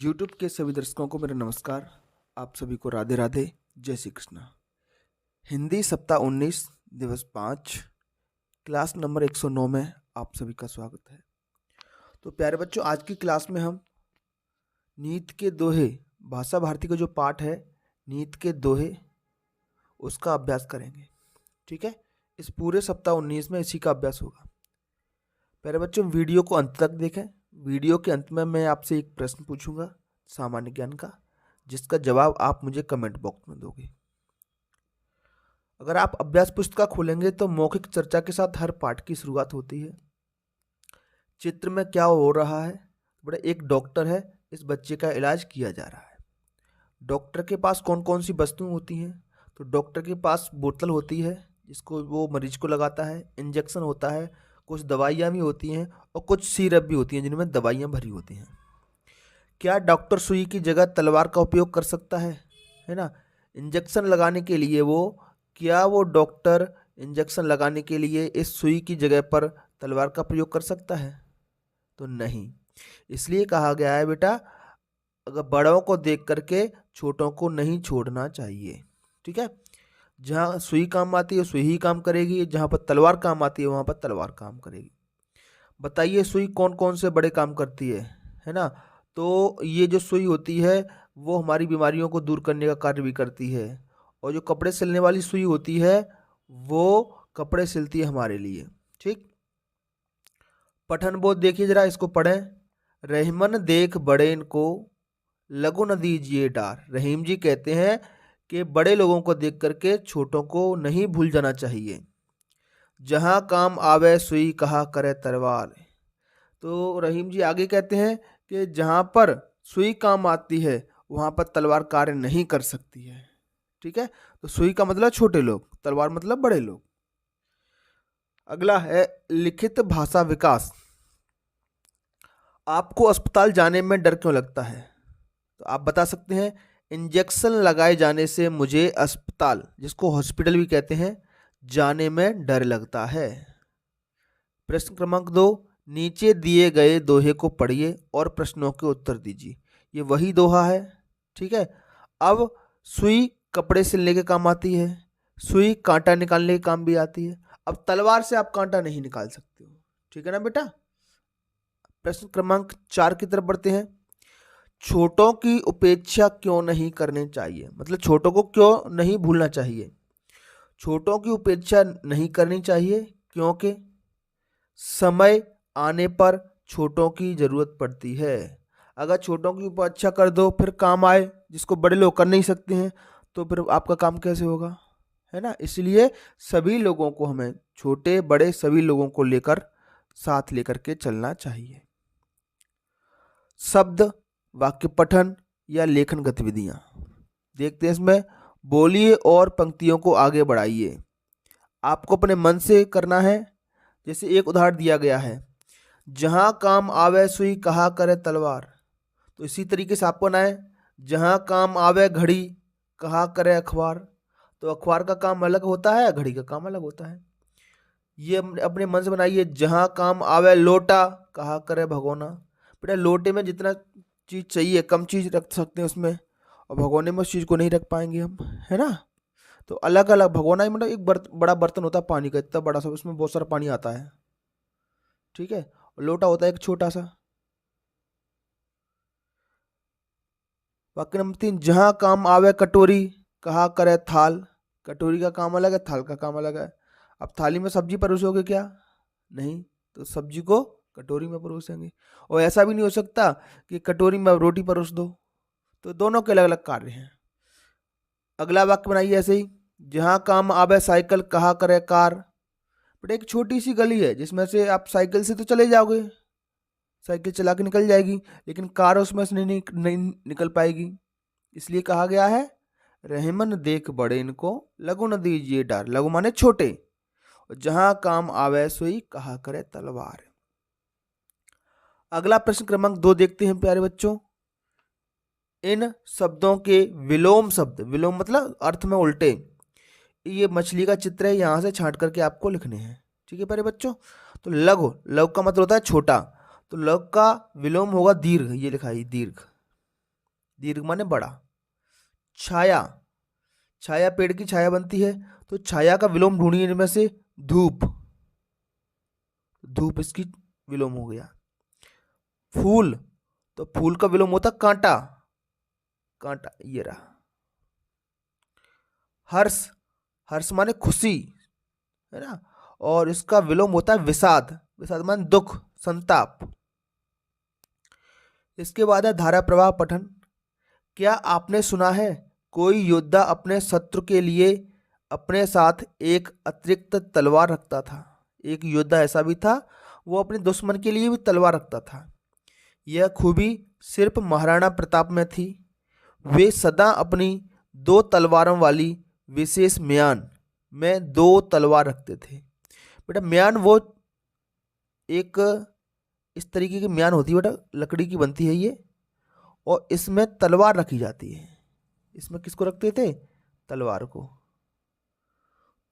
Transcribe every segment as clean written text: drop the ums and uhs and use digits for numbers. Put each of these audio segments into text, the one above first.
YouTube के सभी दर्शकों को मेरा नमस्कार। आप सभी को राधे राधे, जय श्री कृष्ण। हिंदी सप्ताह 19 दिवस 5 क्लास नंबर 109 में आप सभी का स्वागत है। तो प्यारे बच्चों, आज की क्लास में हम नीत के दोहे भाषा भारती का जो पाठ है नीत के दोहे उसका अभ्यास करेंगे। ठीक है, इस पूरे सप्ताह 19 में इसी का अभ्यास होगा। प्यारे बच्चों, वीडियो को अंत तक देखें। वीडियो के अंत में मैं आपसे एक प्रश्न पूछूंगा सामान्य ज्ञान का, जिसका जवाब आप मुझे कमेंट बॉक्स में दोगे। अगर आप अभ्यास पुस्तिका खोलेंगे तो मौखिक चर्चा के साथ हर पाठ की शुरुआत होती है। चित्र में क्या हो रहा है? बड़े एक डॉक्टर है, इस बच्चे का इलाज किया जा रहा है। डॉक्टर के पास कौन कौन सी वस्तुएं होती हैं? तो डॉक्टर के पास बोतल होती है जिसको वो मरीज को लगाता है, इंजेक्शन होता है, कुछ दवाइयाँ भी होती हैं और कुछ सिरप भी होती हैं जिनमें दवाइयाँ भरी होती हैं। क्या डॉक्टर सुई की जगह तलवार का उपयोग कर सकता है ना? इंजेक्शन लगाने के लिए वो डॉक्टर इंजेक्शन लगाने के लिए इस सुई की जगह पर तलवार का प्रयोग कर सकता है? तो नहीं। इसलिए कहा गया है बेटा, अगर बड़ों को देख करके छोटों को नहीं छोड़ना चाहिए। ठीक है, जहाँ सुई काम आती है सुई ही काम करेगी, जहाँ पर तलवार काम आती है वहाँ पर तलवार काम करेगी। बताइए सुई कौन कौन से बड़े काम करती है ना? तो ये जो सुई होती है वो हमारी बीमारियों को दूर करने का कार्य भी करती है, और जो कपड़े सिलने वाली सुई होती है वो कपड़े सिलती है हमारे लिए। ठीक, पठन बोध देखिए जरा, इसको पढ़ें। रहीमन देख बड़े इनको लगो न दीजिए डार। रहीम जी कहते हैं कि बड़े लोगों को देख करके छोटों को नहीं भूल जाना चाहिए। जहाँ काम आवे सुई कहा करे तलवार। तो रहीम जी आगे कहते हैं कि जहाँ पर सुई काम आती है वहाँ पर तलवार कार्य नहीं कर सकती है। ठीक है, तो सुई का मतलब छोटे लोग, तलवार मतलब बड़े लोग। अगला है लिखित भाषा विकास। आपको अस्पताल जाने में डर क्यों लगता है? तो आप बता सकते हैं, इंजेक्शन लगाए जाने से मुझे अस्पताल, जिसको हॉस्पिटल भी कहते हैं, जाने में डर लगता है। प्रश्न क्रमांक 2, नीचे दिए गए दोहे को पढ़िए और प्रश्नों के उत्तर दीजिए। ये वही दोहा है। ठीक है, अब सुई कपड़े सिलने के काम आती है, सुई कांटा निकालने के काम भी आती है। अब तलवार से आप कांटा नहीं निकाल सकते हो। ठीक है ना बेटा? प्रश्न क्रमांक 4 की तरफ बढ़ते हैं। छोटों की उपेक्षा क्यों नहीं करनी चाहिए? मतलब छोटों को क्यों नहीं भूलना चाहिए? छोटों की उपेक्षा नहीं करनी चाहिए क्योंकि समय आने पर छोटों की जरूरत पड़ती है। अगर छोटों की उपेक्षा कर दो फिर काम आए जिसको बड़े लोग कर नहीं सकते हैं, तो फिर आपका काम कैसे होगा? है ना? इसलिए सभी लोगों को, हमें छोटे बड़े सभी लोगों को लेकर साथ लेकर के चलना चाहिए। शब्द, वाक्य पठन या लेखन गतिविधियां देखते हैं। इसमें बोलिए और पंक्तियों को आगे बढ़ाइए। आपको अपने मन से करना है। जैसे एक उदाहरण दिया गया है, जहां काम आवे सुई कहा करे तलवार। तो इसी तरीके से आपको ना है, जहां काम आवे घड़ी कहा करे अखबार। तो अखबार का काम अलग होता है, घड़ी का काम अलग होता है। ये अपने मन से बनाइए। जहां काम आवे लोटा कहा करे भगोना। बेटा लोटे में जितना चीज चाहिए कम चीज रख सकते हैं उसमें, और भगोने में उस चीज को नहीं रख पाएंगे हम, है ना? तो अलग अलग भगोना ही मतलब एक बड़ा बर्तन होता है पानी का, इतना बड़ा सा, उसमें बहुत सारा पानी आता है। ठीक है, और लोटा होता है एक छोटा सा। वाक्य नंबर 3, जहां काम आवे कटोरी कहा करे थाल। कटोरी का काम अलग है, थाल का काम अलग है। अब थाली में सब्जी परोसोगे क्या? नहीं, तो सब्जी को कटोरी में परोसेंगे। और ऐसा भी नहीं हो सकता कि कटोरी में रोटी परोस दो, तो दोनों के अलग अलग कार्य हैं। अगला वाक्य बनाइए ऐसे ही, जहां काम आवे साइकिल कहा करे कार। बट एक छोटी सी गली है जिसमें से आप साइकिल से तो चले जाओगे, साइकिल चला के निकल जाएगी, लेकिन कार उसमें से नहीं निकल पाएगी। इसलिए कहा गया है, रहमन देख बड़े इनको लगो न दीजिए डार। लगो माने छोटे, और जहां काम आवे सोई कहा करे तलवार। अगला प्रश्न क्रमांक 2 देखते हैं प्यारे बच्चों। इन शब्दों के विलोम शब्द, विलोम मतलब अर्थ में उल्टे, ये मछली का चित्र है, यहां से छांट करके आपको लिखने हैं। ठीक है प्यारे बच्चों? तो लघु, लघु का मतलब होता है छोटा, तो लघु का विलोम होगा दीर्घ। ये लिखा है दीर्घ। दीर्घ माने बड़ा। छाया, छाया पेड़ की छाया बनती है, तो छाया का विलोम ढूंढिए इनमें से। धूप, धूप इसकी विलोम हो गया। फूल, तो फूल का विलोम होता कांटा, कांटा ये रहा। हर्ष, हर्ष माने खुशी, है ना, और इसका विलोम होता है विषाद, विषाद माने दुख, संताप। इसके बाद है धारा प्रवाह पठन। क्या आपने सुना है कोई योद्धा अपने शत्रु के लिए अपने साथ एक अतिरिक्त तलवार रखता था? एक योद्धा ऐसा भी था, वो अपने दुश्मन के लिए भी तलवार रखता था। यह खूबी सिर्फ महाराणा प्रताप में थी। वे सदा अपनी 2 तलवारों वाली विशेष म्यान में 2 तलवार रखते थे। बेटा म्यान वो एक इस तरीके की म्यान होती है बेटा, लकड़ी की बनती है ये, और इसमें तलवार रखी जाती है। इसमें किसको रखते थे? तलवार को।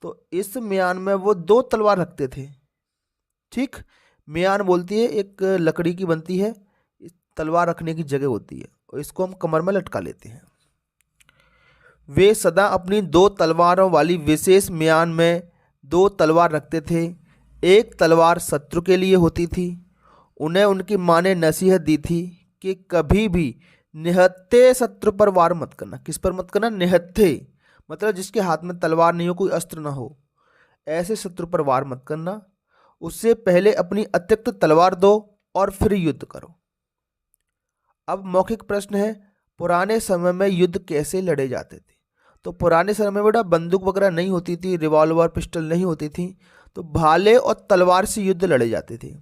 तो इस म्यान में वो 2 तलवार रखते थे। ठीक, म्यान बोलती है एक लकड़ी की बनती है, तलवार रखने की जगह होती है, और इसको हम कमर में लटका लेते हैं। वे सदा अपनी 2 तलवारों वाली विशेष म्यान में 2 तलवार रखते थे। एक तलवार शत्रु के लिए होती थी। उन्हें उनकी माँ ने नसीहत दी थी कि कभी भी निहत्थे शत्रु पर वार मत करना। किस पर मत करना? निहत्थे, मतलब जिसके हाथ में तलवार नहीं हो, कोई अस्त्र ना हो, ऐसे शत्रु पर वार मत करना। उससे पहले अपनी अतिरिक्त तलवार दो और फिर युद्ध करो। अब मौखिक प्रश्न है, पुराने समय में युद्ध कैसे लड़े जाते थे? तो पुराने समय में बेटा बंदूक वगैरह नहीं होती थी, रिवॉल्वर पिस्टल नहीं होती थी, तो भाले और तलवार से युद्ध लड़े जाते थे।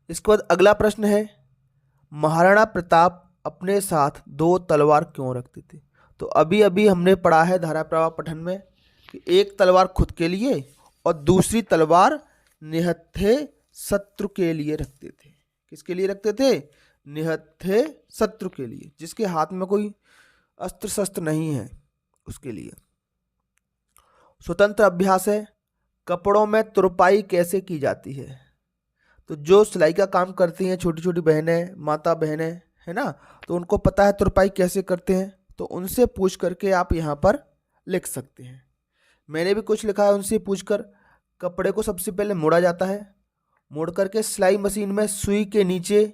इसके बाद अगला प्रश्न है, महाराणा प्रताप अपने साथ 2 तलवार क्यों रखते थे? तो अभी अभी हमने पढ़ा है धारा प्रवाह पठन में कि एक तलवार खुद के लिए और दूसरी तलवार निहत्थे शत्रु के लिए रखते थे। किसके लिए रखते थे? निहत्थे शत्रु के लिए, जिसके हाथ में कोई अस्त्र शस्त्र नहीं है, उसके लिए। स्वतंत्र अभ्यास है, कपड़ों में तुरपाई कैसे की जाती है? तो जो सिलाई का काम करती हैं छोटी छोटी बहनें, माता बहनें, है ना, तो उनको पता है तुरपाई कैसे करते हैं, तो उनसे पूछ करके आप यहाँ पर लिख सकते हैं। मैंने भी कुछ लिखा है उनसे पूछकर। कपड़े को सबसे पहले मोड़ा जाता है, मोड़ करके सिलाई मशीन में सुई के नीचे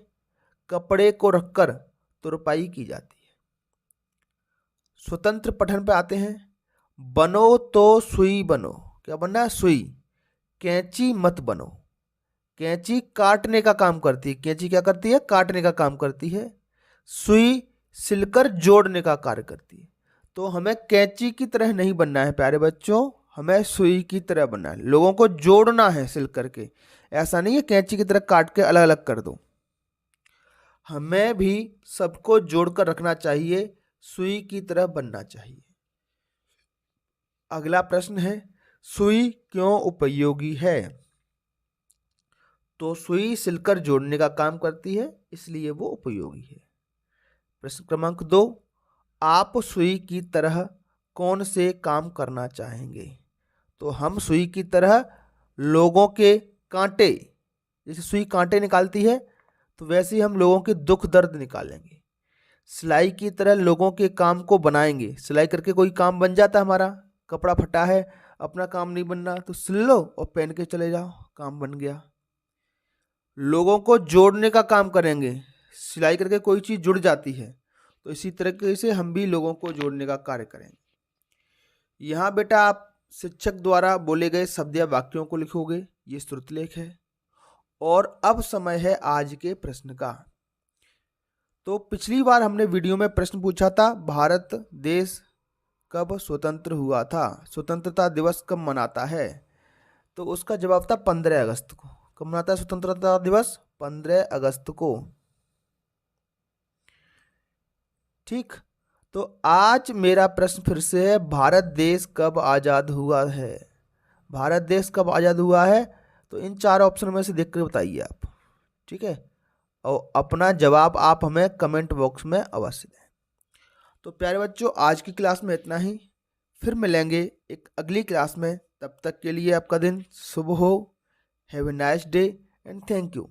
कपड़े को रखकर तुरपाई की जाती है। स्वतंत्र पठन पे आते हैं, बनो तो सुई बनो। क्या बनना है? सुई। कैंची मत बनो। कैंची काटने का काम करती है। कैंची क्या करती है? काटने का काम करती है। सुई सिलकर जोड़ने का कार्य करती है। तो हमें कैंची की तरह नहीं बनना है प्यारे बच्चों, हमें सुई की तरह बनना है। लोगों को जोड़ना है सिल करके, ऐसा नहीं है कैंची की तरह काट के अलग अलग कर दो। हमें भी सबको जोड़कर रखना चाहिए, सुई की तरह बनना चाहिए। अगला प्रश्न है, सुई क्यों उपयोगी है? तो सुई सिलकर जोड़ने का काम करती है, इसलिए वो उपयोगी है। प्रश्न क्रमांक 2, आप सुई की तरह कौन से काम करना चाहेंगे? तो हम सुई की तरह लोगों के कांटे, जैसे सुई कांटे निकालती है, तो वैसे ही हम लोगों के दुख दर्द निकालेंगे। सिलाई की तरह लोगों के काम को बनाएंगे। सिलाई करके कोई काम बन जाता है हमारा, कपड़ा फटा है, अपना काम नहीं बनना तो सिल लो और पहन के चले जाओ, काम बन गया। लोगों को जोड़ने का काम करेंगे। सिलाई करके कोई चीज़ जुड़ जाती है, तो इसी तरीके से हम भी लोगों को जोड़ने का कार्य करेंगे। यहाँ बेटा आप शिक्षक द्वारा बोले गए शब्द या वाक्यों को लिखोगे, ये श्रुतलेख है। और अब समय है आज के प्रश्न का। तो पिछली बार हमने वीडियो में प्रश्न पूछा था, भारत देश कब स्वतंत्र हुआ था, स्वतंत्रता दिवस कब मनाता है? तो उसका जवाब था 15 अगस्त को। कब मनाता है स्वतंत्रता दिवस? 15 अगस्त को। ठीक, तो आज मेरा प्रश्न फिर से है, भारत देश कब आज़ाद हुआ है? भारत देश कब आज़ाद हुआ है? तो इन 4 ऑप्शन में से देख कर बताइए आप। ठीक है, और अपना जवाब आप हमें कमेंट बॉक्स में अवश्य दें। तो प्यारे बच्चों, आज की क्लास में इतना ही, फिर मिलेंगे एक अगली क्लास में। तब तक के लिए आपका दिन शुभ हो। Have a nice day and thank you.